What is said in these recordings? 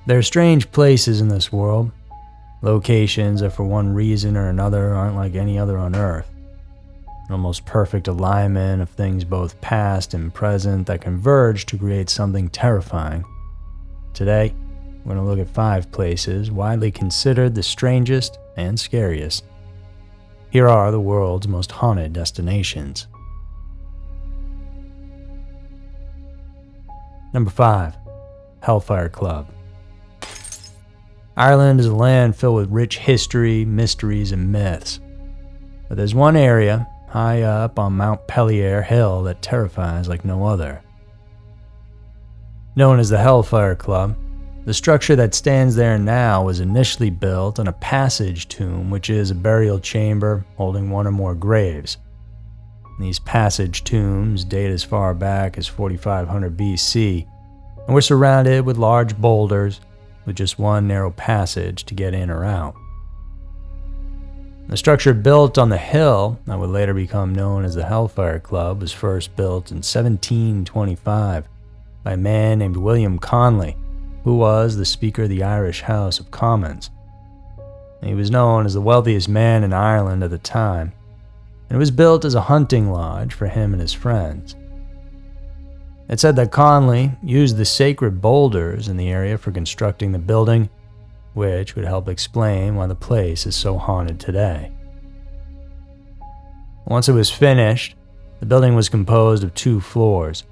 There are strange places in this world, locations that for one reason or another aren't like any other on Earth. An almost perfect alignment of things both past and present that converge to create something terrifying. Today, we're going to look at 5 places widely considered the strangest and scariest. Here are the world's most haunted destinations. Number 5. Hellfire Club. Ireland is a land filled with rich history, mysteries, and myths. But there's one area, high up on Mount Plia hill, that terrifies like no other. Known as the Hellfire Club, the structure that stands there now was initially built on a passage tomb, which is a burial chamber holding one or more graves. These passage tombs date as far back as 4500 BC and were surrounded with large boulders with just one narrow passage to get in or out. The structure built on the hill that would later become known as the Hellfire Club was first built in 1725 by a man named William Conley, who was the Speaker of the Irish House of Commons. He was known as the wealthiest man in Ireland at the time, and it was built as a hunting lodge for him and his friends. It said that Conley used the sacred boulders in the area for constructing the building, which would help explain why the place is so haunted today. Once it was finished, the building was composed of 2 floors.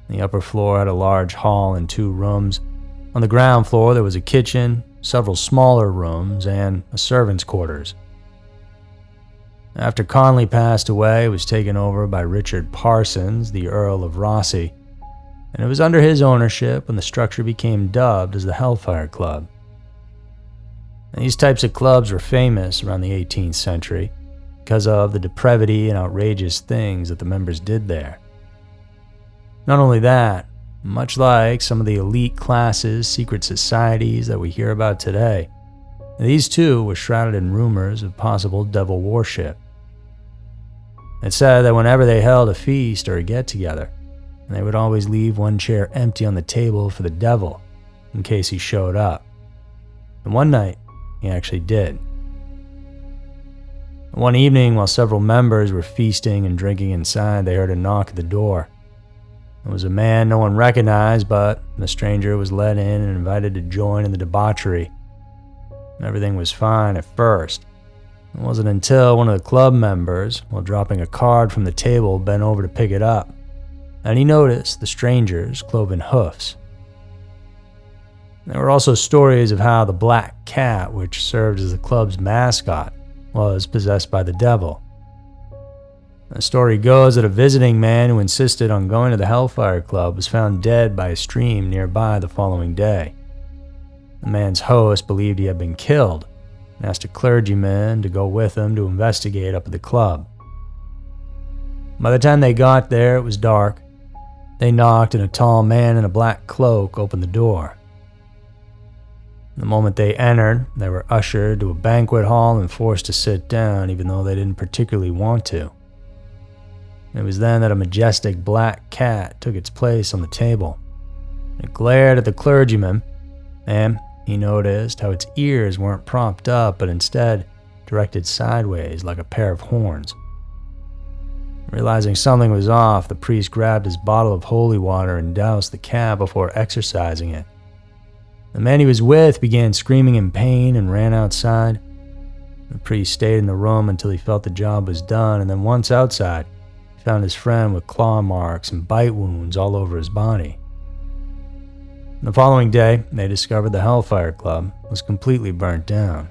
The upper floor had a large hall and 2 rooms. On the ground floor there was a kitchen, several smaller rooms, and a servant's quarters. After Conley passed away, it was taken over by Richard Parsons, the Earl of Rossi, and it was under his ownership when the structure became dubbed as the Hellfire Club. And these types of clubs were famous around the 18th century because of the depravity and outrageous things that the members did there. Not only that, much like some of the elite classes, secret societies that we hear about today, these too were shrouded in rumors of possible devil worship. It said that whenever they held a feast or a get-together, they would always leave one chair empty on the table for the devil in case he showed up. And one night, he actually did. One evening, while several members were feasting and drinking inside, they heard a knock at the door. It was a man no one recognized, but the stranger was let in and invited to join in the debauchery. Everything was fine at first. It wasn't until one of the club members, while dropping a card from the table, bent over to pick it up, and he noticed the stranger's cloven hoofs. There were also stories of how the black cat, which served as the club's mascot, was possessed by the devil. The story goes that a visiting man who insisted on going to the Hellfire Club was found dead by a stream nearby the following day. The man's host believed he had been killed and asked a clergyman to go with him to investigate up at the club. By the time they got there, it was dark. They knocked and a tall man in a black cloak opened the door. The moment they entered, they were ushered to a banquet hall and forced to sit down even though they didn't particularly want to. It was then that a majestic black cat took its place on the table. It glared at the clergyman, and he noticed how its ears weren't propped up but instead directed sideways like a pair of horns. Realizing something was off, the priest grabbed his bottle of holy water and doused the cat before exorcising it. The man he was with began screaming in pain and ran outside. The priest stayed in the room until he felt the job was done, and then once outside, he found his friend with claw marks and bite wounds all over his body. The following day, they discovered the Hellfire Club was completely burnt down.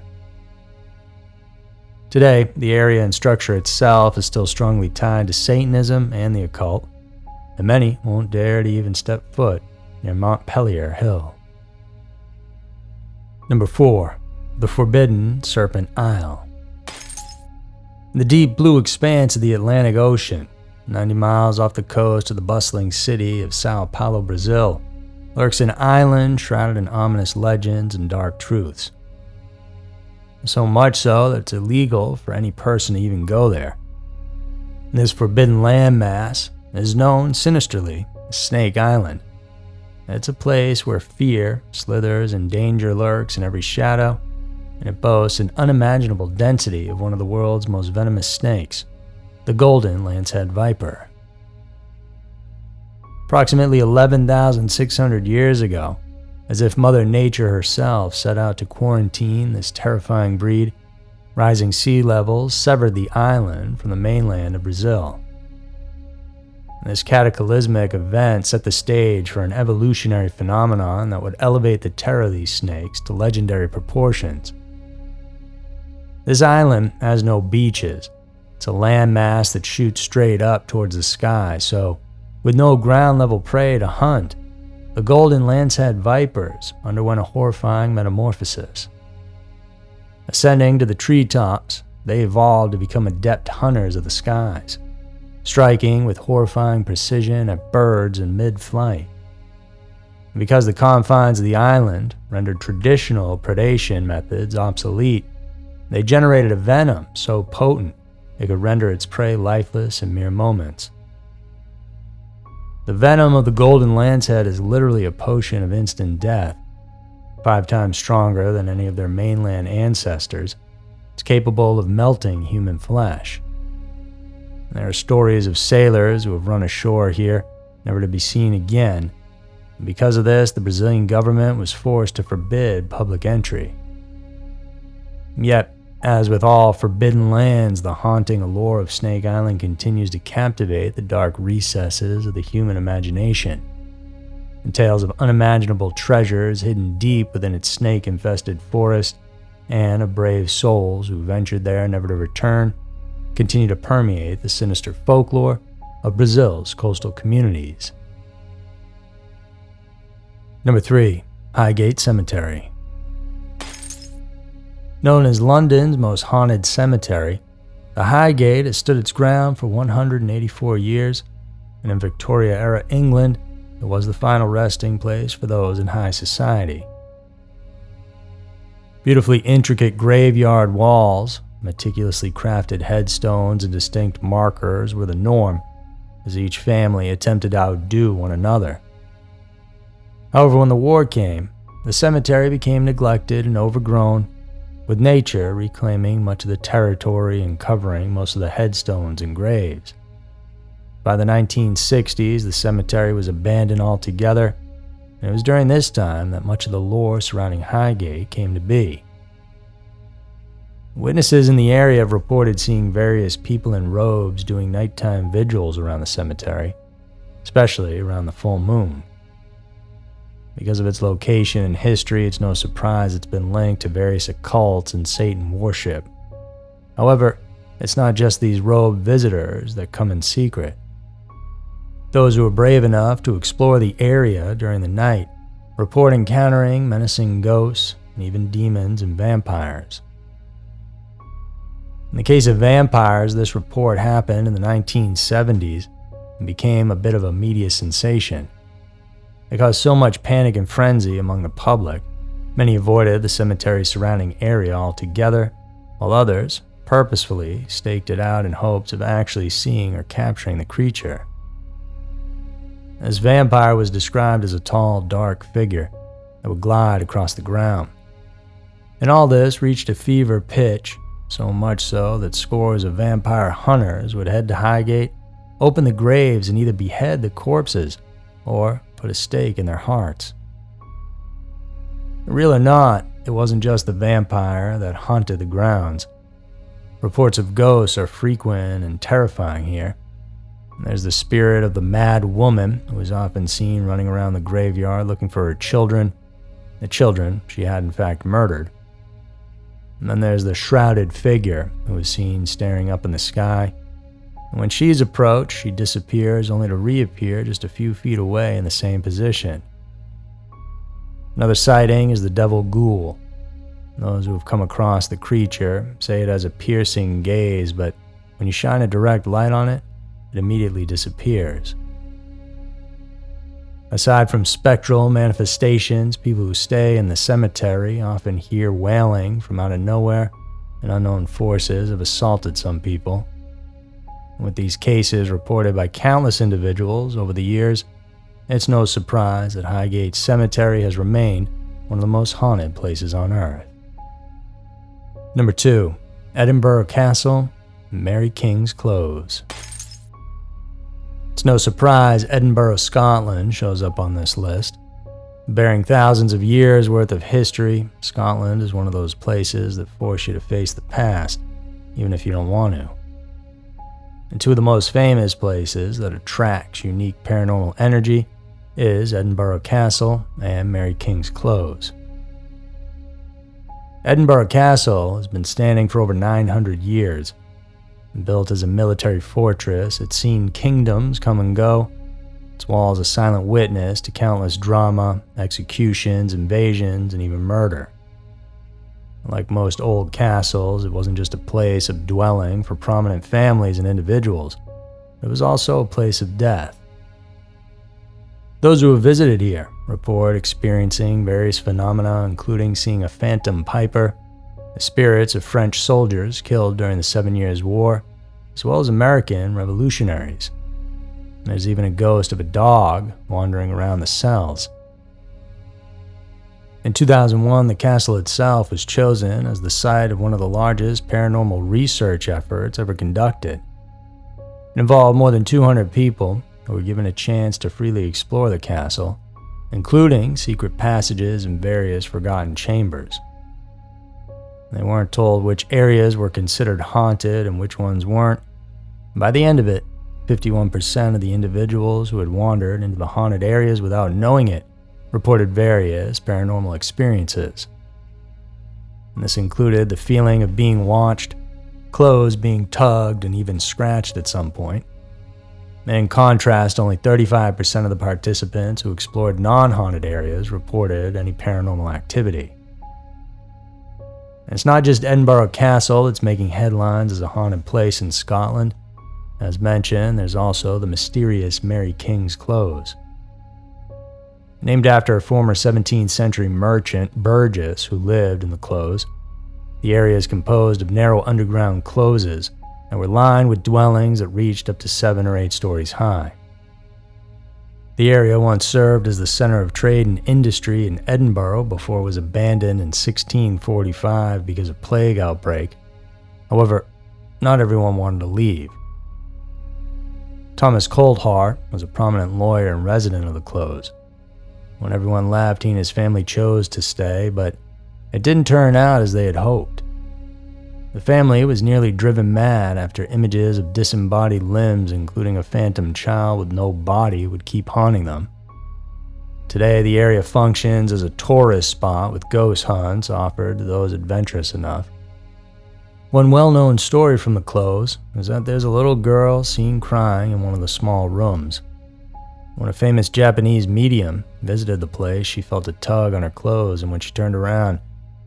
Today, the area and structure itself is still strongly tied to Satanism and the occult, and many won't dare to even step foot near Mount Plia Hill. Number 4. The Forbidden Serpent Isle. In the deep blue expanse of the Atlantic Ocean, 90 miles off the coast of the bustling city of Sao Paulo, Brazil, lurks an island shrouded in ominous legends and dark truths. So much so that it's illegal for any person to even go there. This forbidden landmass is known sinisterly as Snake Island. It's a place where fear slithers and danger lurks in every shadow, and it boasts an unimaginable density of one of the world's most venomous snakes, the golden lancehead viper. Approximately 11,600 years ago, as if Mother Nature herself set out to quarantine this terrifying breed, rising sea levels severed the island from the mainland of Brazil. This cataclysmic event set the stage for an evolutionary phenomenon that would elevate the terror of these snakes to legendary proportions. This island has no beaches. It's a landmass that shoots straight up towards the sky, so with no ground-level prey to hunt, the golden lancehead vipers underwent a horrifying metamorphosis. Ascending to the treetops, they evolved to become adept hunters of the skies, striking with horrifying precision at birds in mid-flight. And because the confines of the island rendered traditional predation methods obsolete, they generated a venom so potent it could render its prey lifeless in mere moments. The venom of the golden lancehead is literally a potion of instant death. 5 times stronger than any of their mainland ancestors, it's capable of melting human flesh. There are stories of sailors who have run ashore here, never to be seen again, and because of this, the Brazilian government was forced to forbid public entry. Yet, as with all forbidden lands, the haunting allure of Snake Island continues to captivate the dark recesses of the human imagination. And tales of unimaginable treasures hidden deep within its snake-infested forest, and of brave souls who ventured there never to return, continue to permeate the sinister folklore of Brazil's coastal communities. Number 3. Highgate Cemetery. Known as London's most haunted cemetery, the Highgate has stood its ground for 184 years, and in Victoria-era England, it was the final resting place for those in high society. Beautifully intricate graveyard walls, meticulously crafted headstones, and distinct markers were the norm, as each family attempted to outdo one another. However, when the war came, the cemetery became neglected and overgrown, with nature reclaiming much of the territory and covering most of the headstones and graves. By the 1960s, the cemetery was abandoned altogether, and it was during this time that much of the lore surrounding Highgate came to be. Witnesses in the area have reported seeing various people in robes doing nighttime vigils around the cemetery, especially around the full moon. Because of its location and history, it's no surprise it's been linked to various occults and Satan worship. However, it's not just these robed visitors that come in secret. Those who are brave enough to explore the area during the night report encountering menacing ghosts and even demons and vampires. In the case of vampires, this report happened in the 1970s and became a bit of a media sensation. It caused so much panic and frenzy among the public, many avoided the cemetery surrounding area altogether, while others purposefully staked it out in hopes of actually seeing or capturing the creature. This vampire was described as a tall, dark figure that would glide across the ground. And all this reached a fever pitch, so much so that scores of vampire hunters would head to Highgate, open the graves, and either behead the corpses or put a stake in their hearts. Real or not, it wasn't just the vampire that haunted the grounds. Reports of ghosts are frequent and terrifying here. There's the spirit of the mad woman who is often seen running around the graveyard looking for her children, the children she had in fact murdered. And then there's the shrouded figure who is seen staring up in the sky. And when she's approached, she disappears only to reappear just a few feet away in the same position. Another sighting is the devil ghoul. Those who have come across the creature say it has a piercing gaze, but when you shine a direct light on it, it immediately disappears. Aside from spectral manifestations, people who stay in the cemetery often hear wailing from out of nowhere, and unknown forces have assaulted some people. With these cases reported by countless individuals over the years, it's no surprise that Highgate Cemetery has remained one of the most haunted places on Earth. Number 2. Edinburgh Castle, Mary King's Close. It's no surprise Edinburgh, Scotland shows up on this list. Bearing thousands of years worth of history, Scotland is one of those places that force you to face the past, even if you don't want to. And two of the most famous places that attracts unique paranormal energy is Edinburgh Castle and Mary King's Close. Edinburgh Castle has been standing for over 900 years. Built as a military fortress, it's seen kingdoms come and go. Its walls a silent witness to countless drama, executions, invasions, and even murder. Like most old castles, it wasn't just a place of dwelling for prominent families and individuals. It was also a place of death. Those who have visited here report experiencing various phenomena, including seeing a phantom piper, the spirits of French soldiers killed during the 7 Years' War, as well as American revolutionaries. There's even a ghost of a dog wandering around the cells. In 2001, the castle itself was chosen as the site of one of the largest paranormal research efforts ever conducted. It involved more than 200 people who were given a chance to freely explore the castle, including secret passages and various forgotten chambers. They weren't told which areas were considered haunted and which ones weren't. By the end of it, 51% of the individuals who had wandered into the haunted areas without knowing it reported various paranormal experiences. And this included the feeling of being watched, clothes being tugged and even scratched at some point. And in contrast, only 35% of the participants who explored non-haunted areas reported any paranormal activity. And it's not just Edinburgh Castle that's making headlines as a haunted place in Scotland. As mentioned, there's also the mysterious Mary King's Close. Named after a former 17th century merchant, Burgess, who lived in the close, the area is composed of narrow underground closes and were lined with dwellings that reached up to 7 or 8 stories high. The area once served as the center of trade and industry in Edinburgh before it was abandoned in 1645 because of plague outbreak. However, not everyone wanted to leave. Thomas Coldhart was a prominent lawyer and resident of the close. When everyone left, he and his family chose to stay, but it didn't turn out as they had hoped. The family was nearly driven mad after images of disembodied limbs, including a phantom child with no body, would keep haunting them. Today, the area functions as a tourist spot with ghost hunts offered to those adventurous enough. One well-known story from the close is that there's a little girl seen crying in one of the small rooms. When a famous Japanese medium visited the place, she felt a tug on her clothes, and when she turned around,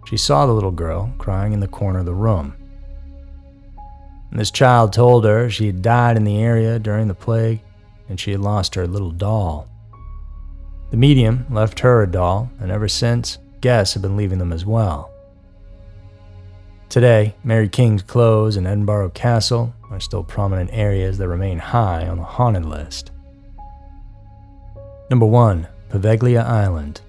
she saw the little girl crying in the corner of the room. And this child told her she had died in the area during the plague, and she had lost her little doll. The medium left her a doll, and ever since, guests have been leaving them as well. Today, Mary King's Close and Edinburgh Castle are still prominent areas that remain high on the haunted list. Number 1. Paveglia Island.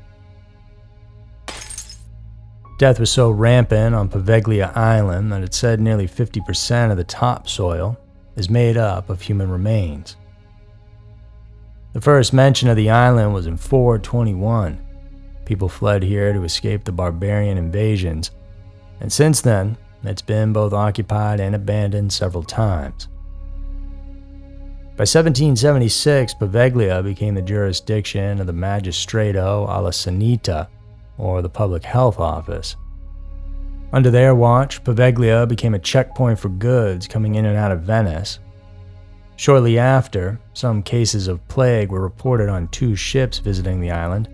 Death was so rampant on Paveglia Island that it's said nearly 50% of the topsoil is made up of human remains. The first mention of the island was in 421. People fled here to escape the barbarian invasions, and since then, it's been both occupied and abandoned several times. By 1776, Paveglia became the jurisdiction of the Magistrato alla Sanità, or the Public Health Office. Under their watch, Paveglia became a checkpoint for goods coming in and out of Venice. Shortly after, some cases of plague were reported on 2 ships visiting the island.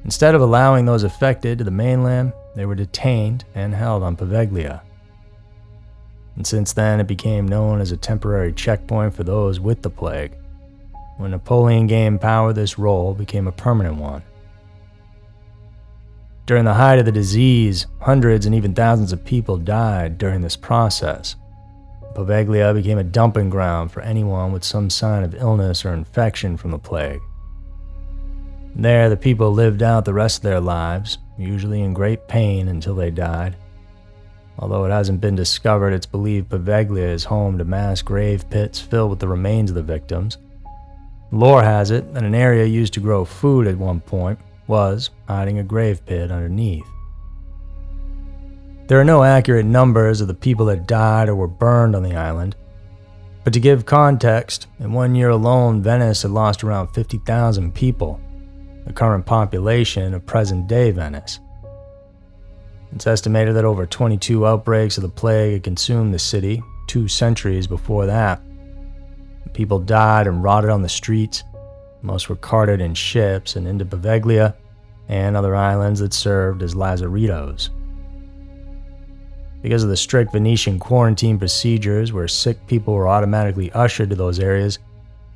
Instead of allowing those affected to the mainland, they were detained and held on Paveglia. And since then, it became known as a temporary checkpoint for those with the plague. When Napoleon gained power, this role became a permanent one. During the height of the disease, hundreds and even thousands of people died during this process. Paveglia became a dumping ground for anyone with some sign of illness or infection from the plague. There, the people lived out the rest of their lives, usually in great pain until they died. Although it hasn't been discovered, it's believed Poveglia is home to mass grave pits filled with the remains of the victims. Lore has it that an area used to grow food at one point was hiding a grave pit underneath. There are no accurate numbers of the people that died or were burned on the island, but to give context, in 1 year alone, Venice had lost around 50,000 people, the current population of present-day Venice. It's estimated that over 22 outbreaks of the plague had consumed the city 2 centuries before that. People died and rotted on the streets. Most were carted in ships and into Poveglia and other islands that served as lazaritos. Because of the strict Venetian quarantine procedures where sick people were automatically ushered to those areas,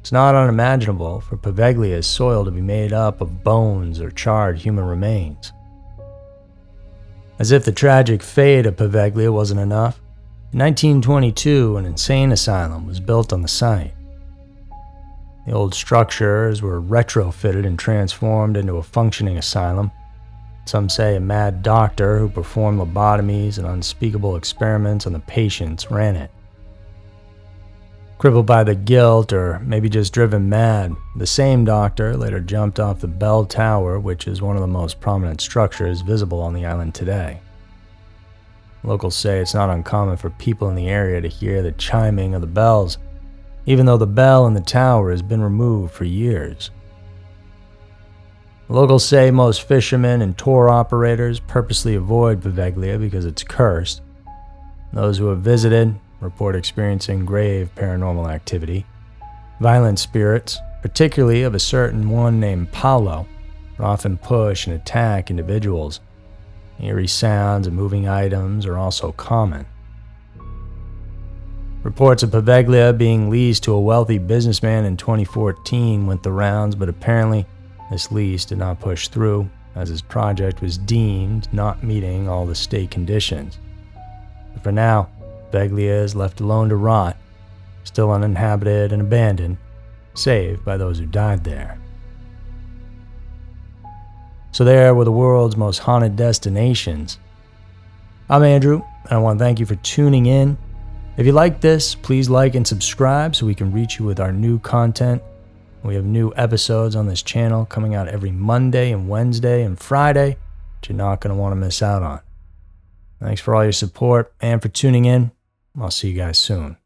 it's not unimaginable for Poveglia's soil to be made up of bones or charred human remains. As if the tragic fate of Poveglia wasn't enough, in 1922 an insane asylum was built on the site. The old structures were retrofitted and transformed into a functioning asylum. Some say a mad doctor who performed lobotomies and unspeakable experiments on the patients ran it. Crippled by the guilt, or maybe just driven mad, the same doctor later jumped off the bell tower, which is one of the most prominent structures visible on the island today. Locals say it's not uncommon for people in the area to hear the chiming of the bells, even though the bell in the tower has been removed for years. Locals say most fishermen and tour operators purposely avoid Poveglia because it's cursed. Those who have visited report experiencing grave paranormal activity. Violent spirits, particularly of a certain one named Paolo, often push and attack individuals. Eerie sounds and moving items are also common. Reports of Poveglia being leased to a wealthy businessman in 2014 went the rounds, but apparently this lease did not push through, as his project was deemed not meeting all the state conditions. But for now, Poveglia is left alone to rot, still uninhabited and abandoned, save by those who died there. So there were the world's most haunted destinations. I'm Andrew, and I want to thank you for tuning in. If you like this, please like and subscribe so we can reach you with our new content. We have new episodes on this channel coming out every Monday and Wednesday and Friday, which you're not going to want to miss out on. Thanks for all your support and for tuning in. I'll see you guys soon.